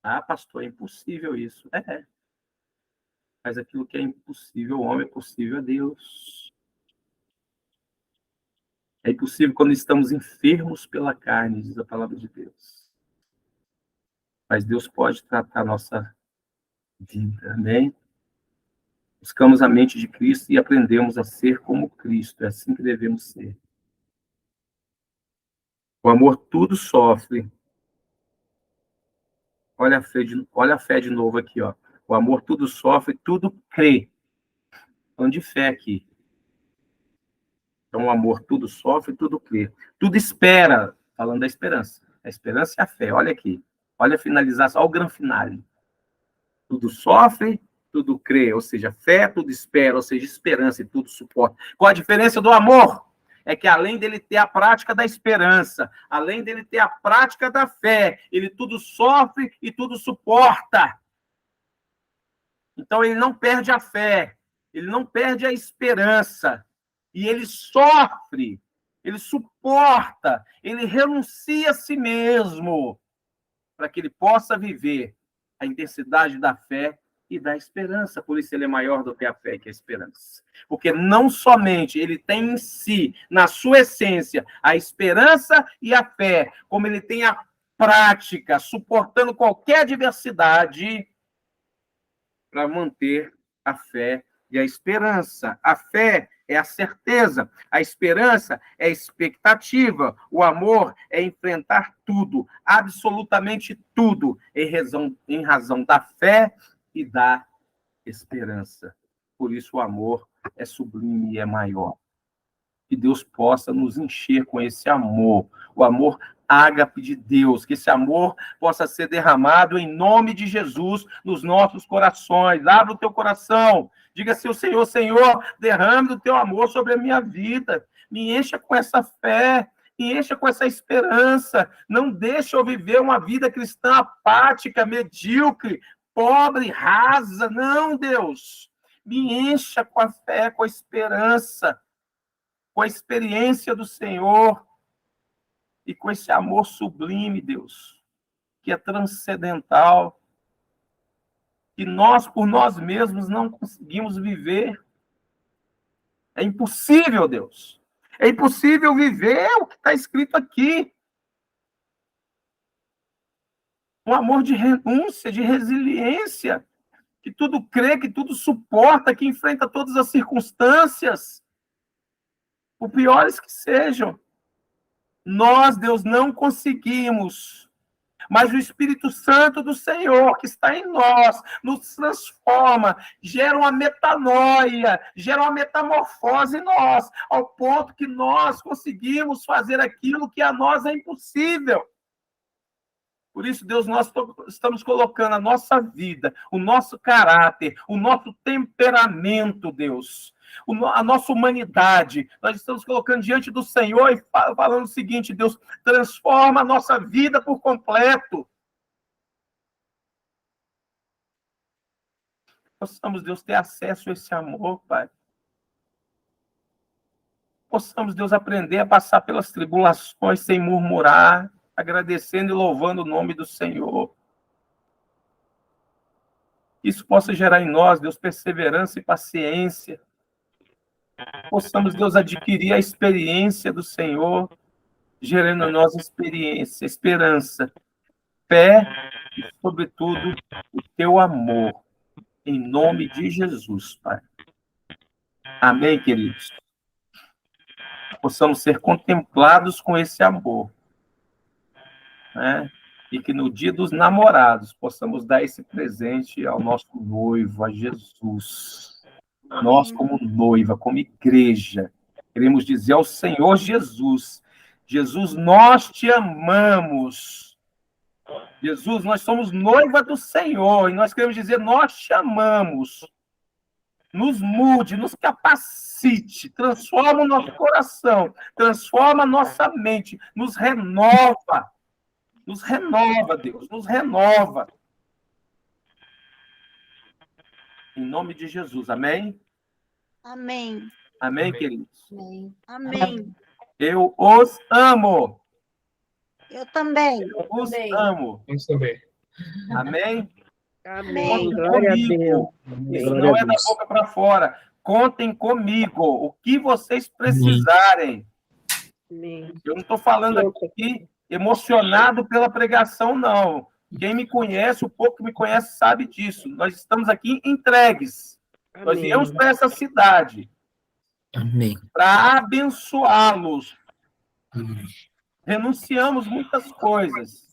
Ah, pastor, é impossível isso. É. Mas aquilo que é impossível ao homem é possível a Deus. É impossível quando estamos enfermos pela carne, diz a palavra de Deus. Mas Deus pode tratar a nossa vida, amém? Buscamos a mente de Cristo e aprendemos a ser como Cristo. É assim que devemos ser. O amor tudo sofre. Olha a fé de novo aqui, ó. O amor tudo sofre, tudo crê. Falando de fé aqui. Então, o amor tudo sofre, tudo crê. Tudo espera. Falando da esperança. A esperança e a fé. Olha aqui. Olha a finalização. Olha o grande finale. Tudo sofre, tudo crê. Ou seja, fé, tudo espera. Ou seja, esperança e tudo suporta. Qual a diferença do amor? É que além dele ter a prática da esperança, além dele ter a prática da fé, ele tudo sofre e tudo suporta. Então, ele não perde a fé, ele não perde a esperança, e ele sofre, ele suporta, ele renuncia a si mesmo, para que ele possa viver a intensidade da fé e da esperança. Por isso ele é maior do que a fé, que a esperança. Porque não somente ele tem em si, na sua essência, a esperança e a fé, como ele tem a prática, suportando qualquer adversidade, para manter a fé e a esperança. A fé é a certeza, a esperança é a expectativa, o amor é enfrentar tudo, absolutamente tudo, em razão da fé e da esperança. Por isso o amor é sublime e é maior. Que Deus possa nos encher com esse amor, o amor ágape de Deus, que esse amor possa ser derramado em nome de Jesus nos nossos corações. Abra o teu coração, diga assim: o Senhor, Senhor, derrame o teu amor sobre a minha vida, me encha com essa fé, me encha com essa esperança, não deixe eu viver uma vida cristã apática, medíocre, pobre, rasa. Não, Deus, me encha com a fé, com a esperança, com a experiência do Senhor e com esse amor sublime, Deus, que é transcendental, que nós, por nós mesmos, não conseguimos viver. É impossível, Deus. É impossível viver o que está escrito aqui. Um amor de renúncia, de resiliência, que tudo crê, que tudo suporta, que enfrenta todas as circunstâncias, por piores que sejam. Nós, Deus, não conseguimos, mas o Espírito Santo do Senhor, que está em nós, nos transforma, gera uma metanoia, gera uma metamorfose em nós, ao ponto que nós conseguimos fazer aquilo que a nós é impossível. Por isso, Deus, nós estamos colocando a nossa vida, o nosso caráter, o nosso temperamento, Deus, a nossa humanidade, nós estamos colocando diante do Senhor e falando o seguinte: Deus, transforma a nossa vida por completo. Possamos, Deus, ter acesso a esse amor, Pai. Possamos, Deus, aprender a passar pelas tribulações sem murmurar, agradecendo e louvando o nome do Senhor. Isso possa gerar em nós, Deus, perseverança e paciência. Possamos, Deus, adquirir a experiência do Senhor, gerando em nós experiência, esperança, fé e, sobretudo, o teu amor. Em nome de Jesus, Pai. Amém, queridos? Possamos ser contemplados com esse amor, né? E que no dia dos namorados possamos dar esse presente ao nosso noivo, a Jesus. Nós, como noiva, como igreja, queremos dizer ao Senhor Jesus: Jesus, nós te amamos. Jesus, nós somos noiva do Senhor, e nós queremos dizer: nós te amamos. Nos mude, nos capacite, transforma o nosso coração, transforma a nossa mente, nos renova. Nos renova, Deus, nos renova. Em nome de Jesus, amém? Amém. Amém, queridos? Amém. Amém. Eu os amo. Eu também. Eu os amo. Vamos também. Amém? Amém. Contem Glória a comigo. Deus. Isso Glória não a é da Deus. boca para fora. Contem comigo. O que vocês precisarem. Amém. Eu não estou falando aqui emocionado pela pregação, não. Quem me conhece, o pouco que me conhece, sabe disso. Nós estamos aqui entregues. Nós viemos para essa cidade. Amém. Para abençoá-los. Renunciamos muitas coisas.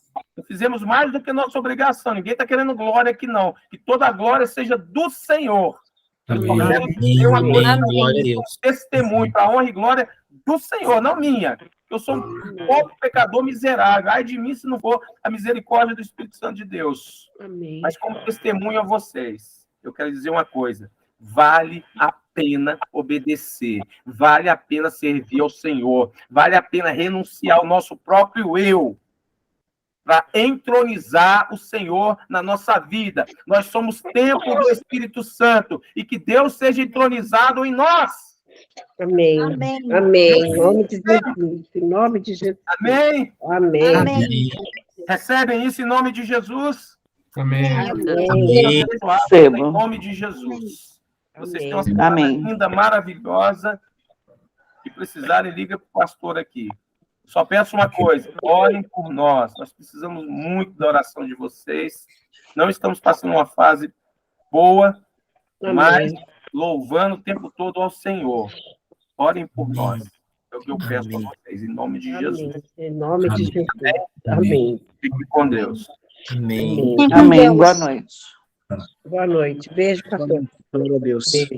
Fizemos mais do que nossa obrigação. Ninguém está querendo glória aqui, não. Que toda a glória seja do Senhor. Amém. Glória a Deus. Testemunho para a honra e glória do Senhor, não minha. Eu sou um pobre pecador miserável. Ai de mim se não for a misericórdia do Espírito Santo de Deus. Amém. Mas como testemunho a vocês, eu quero dizer uma coisa: vale a pena obedecer, vale a pena servir ao Senhor, vale a pena renunciar ao nosso próprio eu, para entronizar o Senhor na nossa vida. Nós somos templo do Espírito Santo, e que Deus seja entronizado em nós. Amém. Amém. Amém. Em nome de Jesus. Em nome de Jesus. Amém? Amém. Amém. Recebem isso em nome de Jesus? Amém. Amém. Em nome de Jesus. Vocês têm uma Amém. semana Amém. linda, maravilhosa. Se precisarem, liga para o pastor aqui. Só peço uma coisa: orem por nós. Nós precisamos muito da oração de vocês. Não estamos passando uma fase boa, mas louvando o tempo todo ao Senhor. Orem por nós. É o que eu peço a vocês, em nome de Jesus. Amém. Em nome de Jesus. Amém. Fique com Deus. Amém. Amém. Boa noite. Boa noite. Beijo, pastor. Glória a Deus. Beijo.